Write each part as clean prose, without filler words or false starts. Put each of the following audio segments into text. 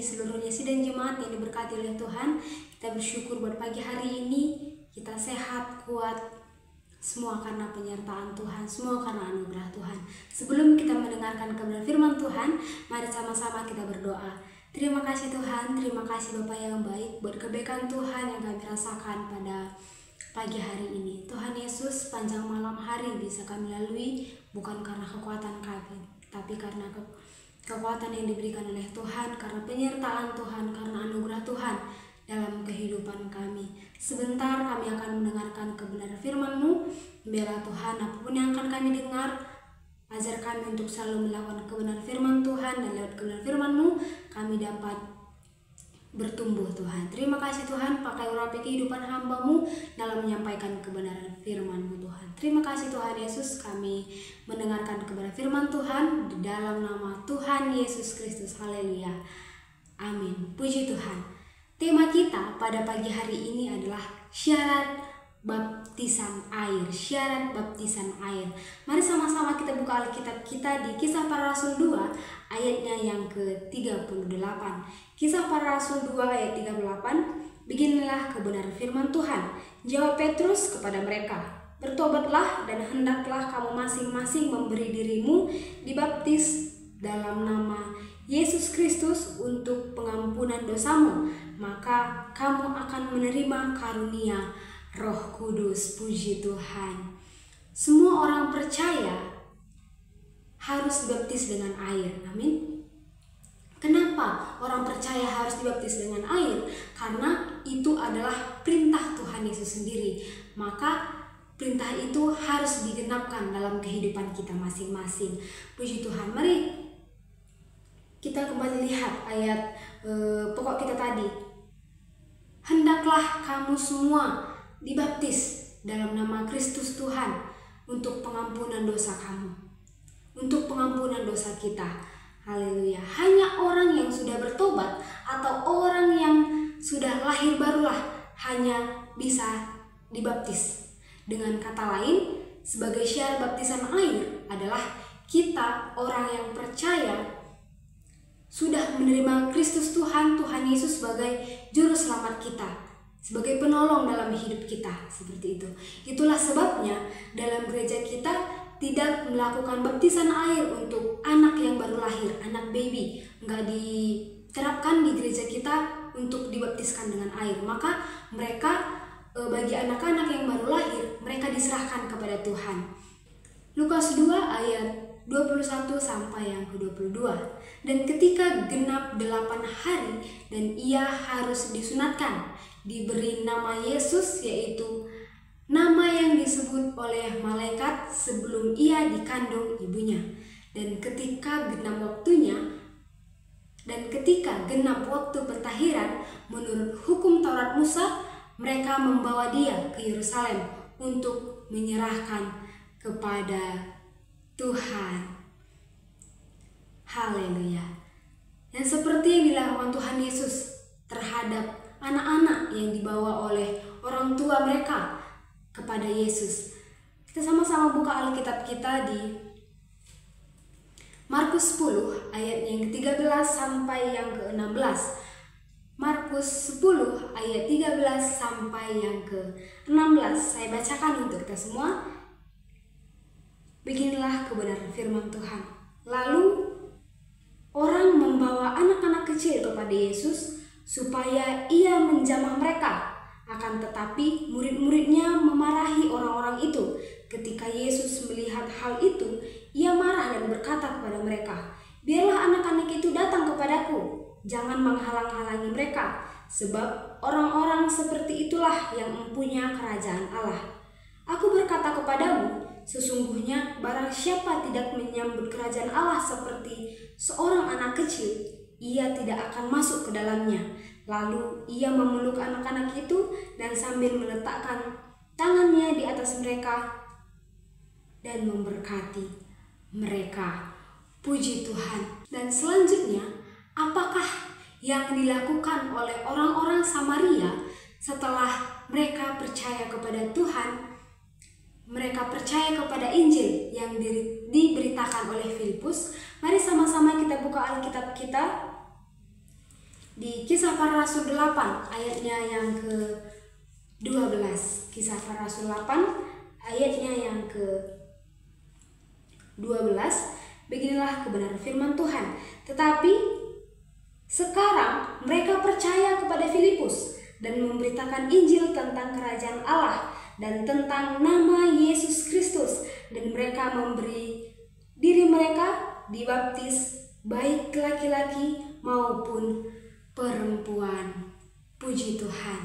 seluruhnya sidang jemaat yang diberkati oleh Tuhan. Kita bersyukur buat pagi hari ini kita sehat, kuat, semua karena penyertaan Tuhan, semua karena anugerah Tuhan. Sebelum kita mendengarkan kebenaran firman Tuhan, mari sama-sama kita berdoa. Terima kasih Tuhan, terima kasih Bapa yang baik buat kebaikan Tuhan yang kami rasakan pada pagi hari ini. Tuhan Yesus, panjang malam hari bisa kami lalui bukan karena kekuatan kami, tapi karena kekuatan yang diberikan oleh Tuhan, karena penyertaan Tuhan, karena anugerah Tuhan dalam kehidupan kami. Sebentar kami akan mendengarkan kebenaran firman-Mu. Biarlah Tuhan, apapun yang akan kami dengar, ajar kami untuk selalu melakukan kebenaran firman Tuhan, dan lewat kebenaran firman-Mu kami dapat bertumbuh Tuhan. Terima kasih Tuhan, pakai urapi kehidupan hamba-Mu dalam menyampaikan kebenaran firman-Mu Tuhan. Terima kasih Tuhan Yesus, kami mendengarkan kebenaran firman Tuhan di dalam nama Tuhan Yesus Kristus. Haleluya. Amin. Puji Tuhan. Tema kita pada pagi hari ini adalah syarat baptisan air. Syarat baptisan air. Mari sama-sama kita buka Alkitab kita di Kisah Para Rasul 2 ayatnya yang ke-38. Kisah Para Rasul 2 ayat 38. Beginilah kebenaran firman Tuhan. Jawab Petrus kepada mereka, bertobatlah dan hendaklah kamu masing-masing memberi dirimu dibaptis dalam nama Yesus Kristus untuk pengampunan dosamu, maka kamu akan menerima karunia Roh Kudus. Puji Tuhan. Semua orang percaya harus dibaptis dengan air. Amin. Kenapa orang percaya harus dibaptis dengan air? Karena itu adalah perintah Tuhan Yesus sendiri. Maka perintah itu harus digenapkan dalam kehidupan kita masing-masing. Puji Tuhan. Mari kita kembali lihat ayat pokok kita tadi. Hendaklah kamu semua dibaptis dalam nama Kristus Tuhan untuk pengampunan dosa kamu, untuk pengampunan dosa kita. Haleluya. Hanya orang yang sudah bertobat atau orang yang sudah lahir barulah hanya bisa dibaptis. Dengan kata lain, sebagai syarat baptisan air adalah kita orang yang percaya sudah menerima Kristus Tuhan, Tuhan Yesus sebagai juru selamat kita, sebagai penolong dalam hidup kita. Seperti itu. Itulah sebabnya dalam gereja kita tidak melakukan baptisan air untuk anak yang baru lahir, anak baby. Enggak diterapkan di gereja kita untuk dibaptiskan dengan air. Maka mereka bagi anak-anak yang baru lahir, mereka diserahkan kepada Tuhan. Lukas 2 ayat 21 sampai yang ke-22. Dan ketika genap 8 hari dan ia harus disunatkan, diberi nama Yesus, yaitu nama yang disebut oleh malaikat sebelum ia dikandung ibunya. Dan ketika genap waktu pentahiran menurut hukum Taurat Musa, mereka membawa dia ke Yerusalem untuk menyerahkan kepada Tuhan. Haleluya. Dan seperti yang dilakukan Tuhan Yesus terhadap anak-anak yang dibawa oleh orang tua mereka kepada Yesus. Kita sama-sama buka Alkitab kita di Markus 10 ayat yang ke-13 sampai yang ke-16. Markus 10 ayat 13 sampai yang ke-16. Saya bacakan untuk kita semua. Beginilah kebenaran firman Tuhan. Lalu orang membawa anak-anak kecil kepada Yesus supaya ia menjamah mereka. Akan tetapi murid-muridnya memarahi orang-orang itu. Ketika Yesus melihat hal itu, ia marah dan berkata kepada mereka, biarlah anak-anak itu datang kepadaku, jangan menghalang-halangi mereka, sebab orang-orang seperti itulah yang mempunyai kerajaan Allah. Aku berkata kepadamu, sesungguhnya barang siapa tidak menyambut kerajaan Allah seperti seorang anak kecil, ia tidak akan masuk ke dalamnya. Lalu ia memeluk anak-anak itu dan sambil meletakkan tangannya di atas mereka dan memberkati mereka. Puji Tuhan. Dan selanjutnya, apakah yang dilakukan oleh orang-orang Samaria setelah mereka percaya kepada Tuhan? Mereka percaya kepada Injil yang diberitakan oleh Filipus. Mari sama-sama kita buka Alkitab kita di Kisah Para Rasul 8 ayatnya yang ke-12. Kisah Para Rasul 8 ayatnya yang ke-12. Beginilah kebenaran firman Tuhan. Tetapi sekarang mereka percaya kepada Filipus dan memberitakan Injil tentang kerajaan Allah dan tentang nama Yesus Kristus, dan mereka memberi diri mereka dibaptis, baik laki-laki maupun perempuan. Puji Tuhan.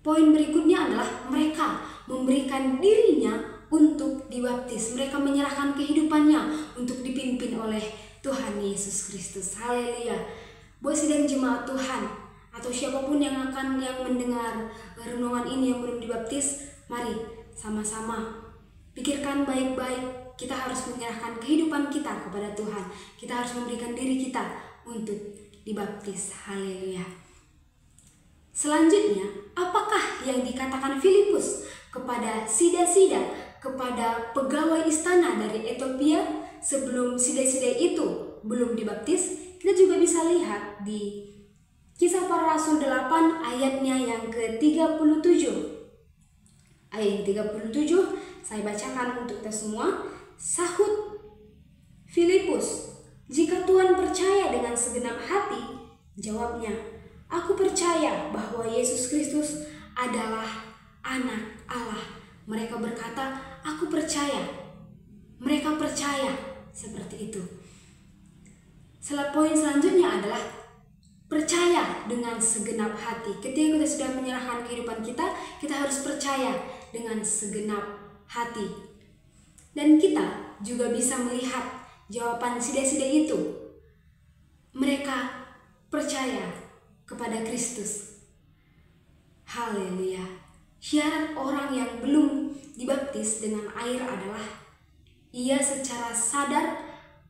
Poin berikutnya adalah mereka memberikan dirinya untuk dibaptis. Mereka menyerahkan kehidupannya untuk dipimpin oleh Tuhan Yesus Kristus. Haleluya. Buat sidang jemaat Tuhan atau siapapun yang mendengar renungan ini yang belum dibaptis, mari sama-sama pikirkan baik-baik. Kita harus menyerahkan kehidupan kita kepada Tuhan. Kita harus memberikan diri kita untuk dibaptis. Haleluya. Selanjutnya, apakah yang dikatakan Filipus kepada sida-sida, kepada pegawai istana dari Ethiopia sebelum sida-sida itu belum dibaptis? Kita juga bisa lihat di Kisah Para Rasul 8 ayatnya yang ke-37. Ayat 37 saya bacakan untuk kita semua. Sahut Filipus, "Jika Tuhan percaya dengan segenap hati," jawabnya, "aku percaya bahwa Yesus Kristus adalah Anak Allah." Mereka berkata, "Aku percaya." Mereka percaya seperti itu. Poin selanjutnya adalah percaya dengan segenap hati. Ketika kita sudah menyerahkan kehidupan kita, kita harus percaya dengan segenap hati. Dan kita juga bisa melihat jawaban sida-sida itu. Mereka percaya kepada Kristus. Haleluya. Syarat orang yang belum dibaptis dengan air adalah ia secara sadar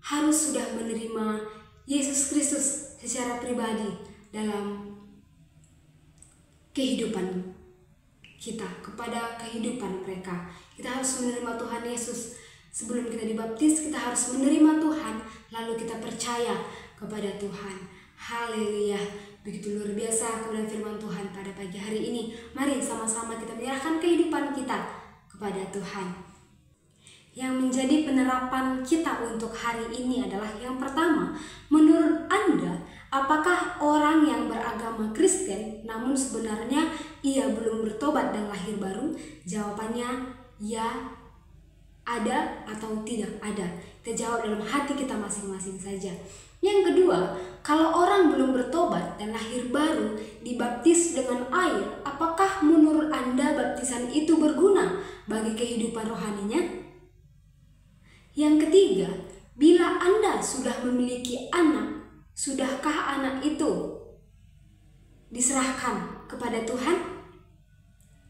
harus sudah menerima Yesus Kristus secara pribadi dalam kehidupan kita, kepada kehidupan mereka. Kita harus menerima Tuhan Yesus. Sebelum kita dibaptis, kita harus menerima Tuhan, lalu kita percaya kepada Tuhan. Haleluya. Begitu luar biasa kebenaran firman Tuhan pada pagi hari ini. Mari sama-sama kita menyerahkan kehidupan kita kepada Tuhan. Yang menjadi penerapan kita untuk hari ini adalah yang pertama, menurut Anda, apakah orang yang beragama Kristen namun sebenarnya ia belum bertobat dan lahir baru? Jawabannya ya, ada atau tidak ada. Kita jawab dalam hati kita masing-masing saja. Yang kedua, kalau orang belum bertobat dan lahir baru dibaptis dengan air, apakah menurut Anda baptisan itu berguna bagi kehidupan rohaninya? Yang ketiga, bila Anda sudah memiliki anak, sudahkah anak itu diserahkan kepada Tuhan?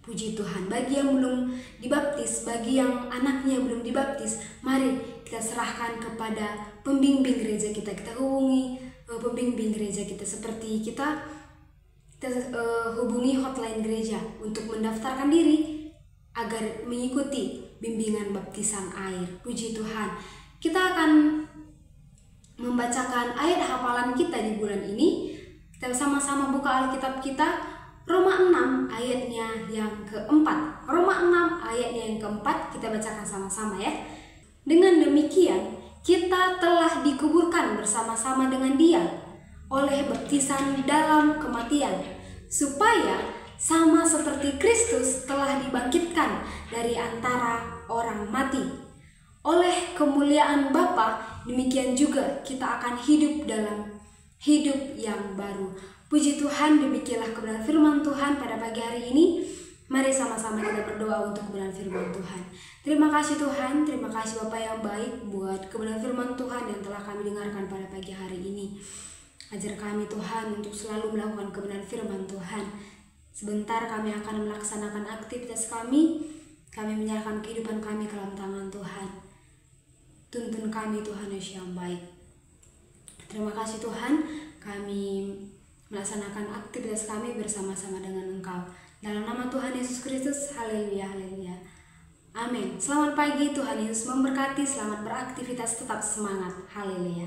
Puji Tuhan. Bagi yang belum dibaptis, bagi yang anaknya belum dibaptis, mari kita serahkan kepada pembimbing gereja kita. Kita hubungi pembimbing gereja kita, seperti kita hubungi hotline gereja untuk mendaftarkan diri agar mengikuti bimbingan baptisan air. Puji Tuhan. Kita akan membacakan ayat hafalan kita di bulan ini. Kita sama-sama buka Alkitab kita, Roma 6 ayatnya yang keempat. Roma 6 ayatnya yang keempat, kita bacakan sama-sama ya. Dengan demikian, kita telah dikuburkan bersama-sama dengan Dia oleh baptisan dalam kematian, supaya sama seperti Kristus telah dibangkitkan dari antara orang mati. Oleh kemuliaan Bapa, demikian juga kita akan hidup dalam hidup yang baru. Puji Tuhan, demikianlah kebenaran firman Tuhan pada pagi hari ini. Mari sama-sama kita berdoa untuk kebenaran firman Tuhan. Terima kasih Tuhan, terima kasih Bapa yang baik buat kebenaran firman Tuhan yang telah kami dengarkan pada pagi hari ini. Ajar kami Tuhan untuk selalu melakukan kebenaran firman Tuhan. Sebentar kami akan melaksanakan aktivitas kami menyerahkan kehidupan kami ke dalam tangan Tuhan. Tuntun kami Tuhan Yesus yang baik. Terima kasih Tuhan, kami melaksanakan aktivitas kami bersama-sama dengan Engkau. Dalam nama Tuhan Yesus Kristus, haleluya, haleluya. Amin. Selamat pagi, Tuhan Yesus memberkati, selamat beraktivitas, tetap semangat. Haleluya.